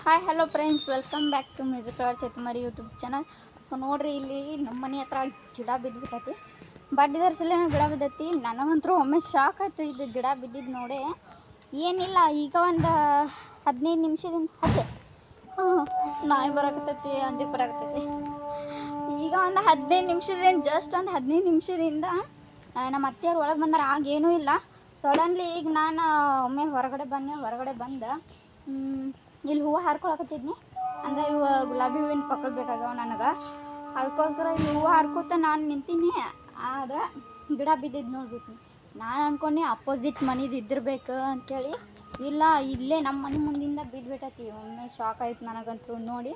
Hi hello friends, welcome back to music lover Chethumari YouTube channel. So ನೋಡ್ರಿ, ಇಲ್ಲಿ ನಮ್ಮ ಮನೆ ಹತ್ರ ಗಿಡ ಬಿದ್ದುಬಿಟ್ಟೈತಿ. ಬಡ್ಡಿದರ ಸಲ ಗಿಡ ಬಿದ್ದೈತಿ. ನನಗಂತೂ ಒಮ್ಮೆ ಶಾಕ್ ಆಯ್ತು ಇದು ಗಿಡ ಬಿದ್ದಿದ್ದು ನೋಡೇ. ಏನಿಲ್ಲ, ಈಗ ಒಂದು 15 ನಿಮಿಷದಿಂದ ನಾಯಿ ಬರಾಕತ್ತೈತಿ, ಅಂಜಿಗೆ ಬರಾಕತ್ತೈತಿ. ಈಗ ಒಂದು 15 ನಿಮಿಷದಿಂದ ಒಂದು 15 ನಿಮಿಷದಿಂದ ನಮ್ಮ ಅತ್ತೆಯವ್ರು ಒಳಗೆ ಬಂದಾರ. ಆಗೇನೂ ಇಲ್ಲ. ಸಡನ್ಲಿ ಈಗ ನಾನು ಒಮ್ಮೆ ಹೊರಗಡೆ ಬಂದೆ. ಇಲ್ಲಿ ಹೂವು ಹಾರ್ಕೊಳಕತ್ತಿದ್ನಿ. ಅಂದರೆ ಇವು ಗುಲಾಬಿ ಹೂವಿನ ಪಕ್ಕದ ಬೇಕಾಗ್ಯಾವ ನನಗೆ. ಅದಕ್ಕೋಸ್ಕರ ಇಲ್ಲಿ ಹೂವು ಹಾರ್ಕೋತ ನಾನು ನಿಂತೀನಿ. ಆದ್ರೆ ಗಿಡ ಬಿದ್ದಿದ್ದು ನೋಡ್ಬಿಟ್ಟು ನಾನು ಅನ್ಕೊಂಡು ಅಪೋಸಿಟ್ ಮನೆದು ಇದ್ದಿರ್ಬೇಕು ಅಂಥೇಳಿ. ಇಲ್ಲ, ಇಲ್ಲೇ ನಮ್ಮ ಮನೆ ಮುಂದಿಂದ ಬಿದ್ದುಬಿಟ್ಟೈತಿ. ಒಮ್ಮೆ ಶಾಕ್ ಆಯ್ತು ನನಗಂತೂ ನೋಡಿ.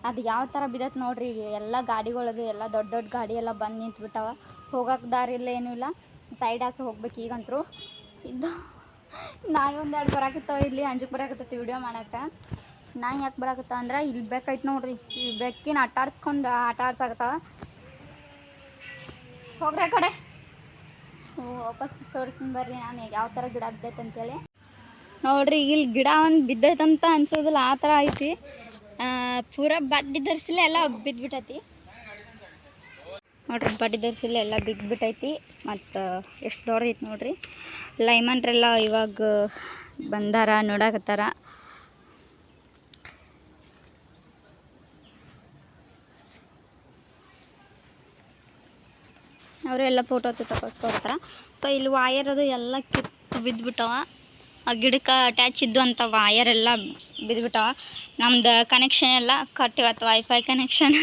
ಅದು ಯಾವ ಥರ ಬಿದ್ದೈತೆ ನೋಡ್ರಿ. ಎಲ್ಲ ಗಾಡಿಗಳದು ಎಲ್ಲ ದೊಡ್ಡ ದೊಡ್ಡ ಗಾಡಿ ಎಲ್ಲ ಬಂದು ನಿಂತ್ಬಿಟ್ಟಾವ. ಹೋಗೋಕೆ ದಾರಿ ಇಲ್ಲ, ಏನೂ ಇಲ್ಲ. ಸೈಡ್ ಹಾಸು ಹೋಗ್ಬೇಕು ಈಗಂತರೂ. ಇದು ನಾಯಿ ಒಂದೆರಡು ಬರಾಕತ್ತಾವ. ಇಲ್ಲಿ ಅಂಜಕ್ಕೆ ಬರಾಕತ್ತೈತಿ ವಿಡಿಯೋ ಮಾಡಕ್ಕೆ. ನಾಯಿ ಯಾಕೆ ಬರಾಕತ್ತಾವ ಅಂದ್ರೆ ಇಲ್ಲಿ ಬೆಕ್ಕೈತೆ ನೋಡ್ರಿ. ಈ ಬೆಕ್ಕಿನ ಆಟ ಆಡ್ಸಾಕತ್ತಾವ. ಹೋಗ್ರೆ ಕಡೆ ವಾಪಸ್ ತೋರಿಸ್ತೀನಿ ಬರ್ರಿ ನಾನು ಯಾವ ಥರ ಗಿಡ ಬಿದ್ದೈತೆ ಅಂತೇಳಿ. ನೋಡ್ರಿ, ಇಲ್ಲಿ ಗಿಡ ಒಂದು ಬಿದ್ದೈತಂತ ಅನ್ಸೋದಿಲ್ಲ, ಆ ಥರ ಐತಿ. ಪೂರ ಬಡ್ಡಿ ಧರಿಸಲೇ ಎಲ್ಲ ಬಿದ್ದುಬಿಟ್ಟೈತಿ ನೋಡ್ರಿ. ಬಡ್ಡಿ ಧರಿಸಲೇ ಎಲ್ಲ ಬಿದ್ದುಬಿಟ್ಟೈತಿ. ಮತ್ತು ಎಷ್ಟು ದೊಡ್ಡದೈತಿ ನೋಡ್ರಿ. ಲೈಮನ್ರೆಲ್ಲ ಇವಾಗ ಬಂದಾರ, ನೋಡಕತ್ತಾರ. ಅವರು ಎಲ್ಲ ಫೋಟೋ ತಗೋಸ್ಕೊಡ್ತಾರೆ. ಸೊ ಇಲ್ಲಿ ವಾಯರ್ ಅದು ಎಲ್ಲ ಕಿತ್ತು ಬಿದ್ದುಬಿಟ್ಟವ. ಆ ಗಿಡಕ್ಕೆ ಅಟ್ಯಾಚ್ ಇದ್ದು ಅಂತ ವಾಯರ್ ಎಲ್ಲ ಬಿದ್ದುಬಿಟ್ಟವ. ನಮ್ದು ಕನೆಕ್ಷನ್ ಎಲ್ಲ ಕಟ್ ಇವತ್ತು ವೈಫೈ ಕನೆಕ್ಷನ್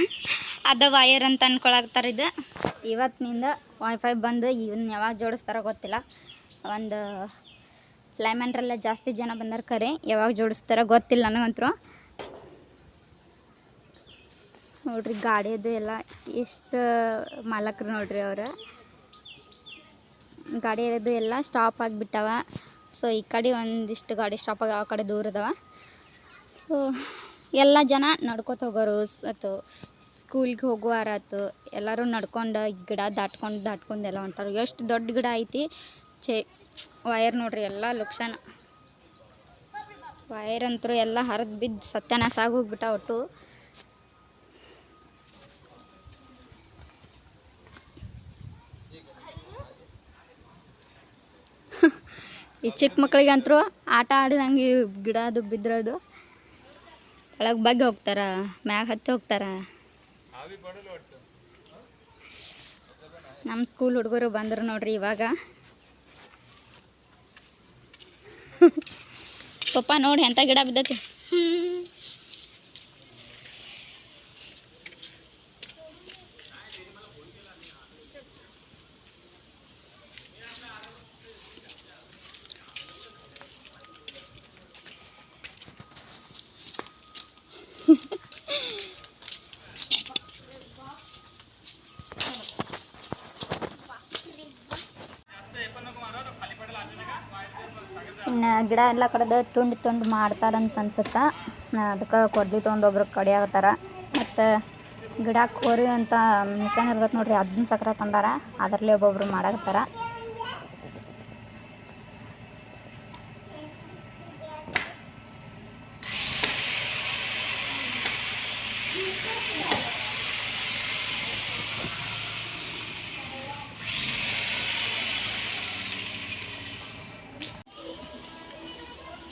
ಅದ ವಾಯರ್ ಅಂತ ಅನ್ಕೊಳಕ್ತಾರೆ. ಇದು ಇವತ್ತಿನಿಂದ ವೈಫೈ ಬಂದು ಇವನ್ನ ಯಾವಾಗ ಜೋಡಿಸ್ತಾರೋ ಗೊತ್ತಿಲ್ಲ. ಒಂದು ಲೈಮನ್ರೆಲ್ಲ ಜಾಸ್ತಿ ಜನ ಬಂದಾರ, ಕರೆ ಯಾವಾಗ ಜೋಡಿಸ್ತಾರೋ ಗೊತ್ತಿಲ್ಲ ನನಗಂತೂ. ನೋಡ್ರಿ, ಗಾಡಿಯದು ಎಲ್ಲ ಎಷ್ಟು ಮಾಲಕರು ನೋಡ್ರಿ. ಅವರು ಗಾಡಿಯದು ಎಲ್ಲ ಸ್ಟಾಪ್ ಆಗಿಬಿಟ್ಟವ. ಸೊ ಈ ಕಡೆ ಒಂದಿಷ್ಟು ಗಾಡಿ ಸ್ಟಾಪ್ ಆಗಿ ಆ ಕಡೆ ದೂರ ಅದಾವ. ಸೊ ಎಲ್ಲ ಜನ ನಡ್ಕೊತ ಹೋಗೋರು ಅಥವಾ ಸ್ಕೂಲ್ಗೆ ಹೋಗುವಾರಾತು ಎಲ್ಲರೂ ನಡ್ಕೊಂಡು ಗಿಡ ದಾಟ್ಕೊಂಡು ಎಲ್ಲ ಹೊಂಟಾರು. ಎಷ್ಟು ದೊಡ್ಡ ಗಿಡ ಐತಿ. ವಯರ್ ನೋಡ್ರಿ, ಎಲ್ಲ ಲುಕ್ಷಣ. ವಯರ್ ಅಂತೂ ಎಲ್ಲ ಹರಿದು ಬಿದ್ದು ಸತ್ಯನಾಶ ಆಗೋಗ್ಬಿಟ್ಟ ಒಟ್ಟು. ಈ ಚಿಕ್ಕ ಮಕ್ಕಳಿಗಂತೂ ಆಟ ಆಡಿದಂಗೆ ಗಿಡದು ಬಿದ್ದಿರೋದು. ಒಳಗೆ ಬಗ್ಗೆ ಹೋಗ್ತಾರ, ಮ್ಯಾಗ ಹತ್ತಿ ಹೋಗ್ತಾರ. ನಮ್ಮ ಸ್ಕೂಲ್ ಹುಡುಗರು ಬಂದರು ನೋಡ್ರಿ ಇವಾಗ. ಪಪ್ಪ ನೋಡಿ ಎಂಥ ಗಿಡ ಬಿದ್ದೈತಿ. ಇನ್ನು ಗಿಡ ಎಲ್ಲ ಕಡೆದ ತುಂಡು ಮಾಡ್ತಾರಂತ ಅನ್ಸುತ್ತೆ. ಅದಕ್ಕೆ ಕೊಡ್ಲಿ ತೊಗೊಂಡು ಒಬ್ರು ಕಡಿಯಾಗತ್ತಾರ. ಮತ್ತು ಗಿಡ ಕೋರಿ ಅಂತ ಮಿಷನ್ ಇರ್ತೈತೆ ನೋಡ್ರಿ, ಅದನ್ನ ಸಕ್ರೆ ತಂದಾರ. ಅದರಲ್ಲೇ ಒಬ್ಬೊಬ್ರು ಮಾಡಾಕತ್ತಾರ.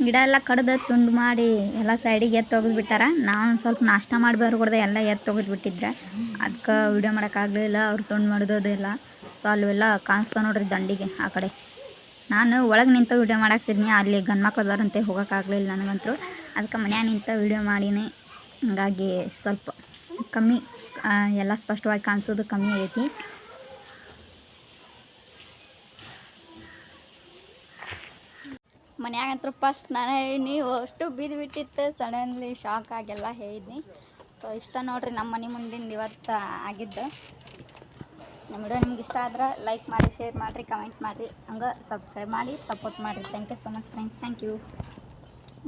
ಗಿಡ ಎಲ್ಲ ಕಡ್ದು ತುಂಡು ಮಾಡಿ ಎಲ್ಲ ಸೈಡಿಗೆ ಎತ್ತೊಗೆದ್ಬಿಟ್ಟಾರ. ನಾನು ಸ್ವಲ್ಪ ನಾಷ್ಟ ಮಾಡಿ ಬರ್ಕೊಡ್ದೆ, ಎಲ್ಲ ಎತ್ತೊಗೆದ್ಬಿಟ್ಟಿದ್ರೆ ಅದಕ್ಕೆ ವಿಡಿಯೋ ಮಾಡೋಕ್ಕಾಗಲಿಲ್ಲ. ಅವ್ರು ತುಂಡು ಮಾಡೋದು ಎಲ್ಲ. ಸೊ ಅಲ್ಲೆಲ್ಲ ಕಾಣಿಸ್ತಾವೆ ನೋಡ್ರಿ ದಂಡಿಗೆ ಆ ಕಡೆ. ನಾನು ಒಳಗೆ ನಿಂತು ವಿಡಿಯೋ ಮಾಡಾಕ್ತಿದ್ನಿ, ಅಲ್ಲಿ ಗಂಡು ಮಕ್ಳು ಅದಾರಂತೆ ಹೋಗೋಕ್ಕಾಗಲಿಲ್ಲ ನನಗಂತೂ. ಅದಕ್ಕೆ ಮನ್ಯಾಗ ನಿಂತು ವಿಡಿಯೋ ಮಾಡೀನಿ. ಹಾಗಾಗಿ ಸ್ವಲ್ಪ ಕಮ್ಮಿ, ಎಲ್ಲ ಸ್ಪಷ್ಟವಾಗಿ ಕಾಣಿಸೋದು ಕಮ್ಮಿ ಆಗೈತಿ. ಮನ್ಯಾಗಂತೂ ಫಸ್ಟ್ ನಾನು ಹೇಳಿನಿ, ಅಷ್ಟು ಬಿದ್ದುಬಿಟ್ಟಿತ್ತು. ಸಡನ್ಲಿ ಶಾಕ್ ಆಗೆಲ್ಲ ಹೇಳಿದ್ನಿ. ಸೊ ಇಷ್ಟ ನೋಡ್ರಿ ನಮ್ಮ ಮನೆ ಮುಂದಿಂದ ಇವತ್ತು ಆಗಿದ್ದು. ನಮ್ಮ ವಿಡಿಯೋ ನಿಮ್ಗೆ ಇಷ್ಟ ಆದ್ರೆ ಲೈಕ್ ಮಾಡಿ, ಶೇರ್ ಮಾಡಿರಿ, ಕಮೆಂಟ್ ಮಾಡಿರಿ, ಹಂಗೆ ಸಬ್ಸ್ಕ್ರೈಬ್ ಮಾಡಿ ಸಪೋರ್ಟ್ ಮಾಡಿರಿ. Thank you so much friends. Thank you.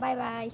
Bye bye.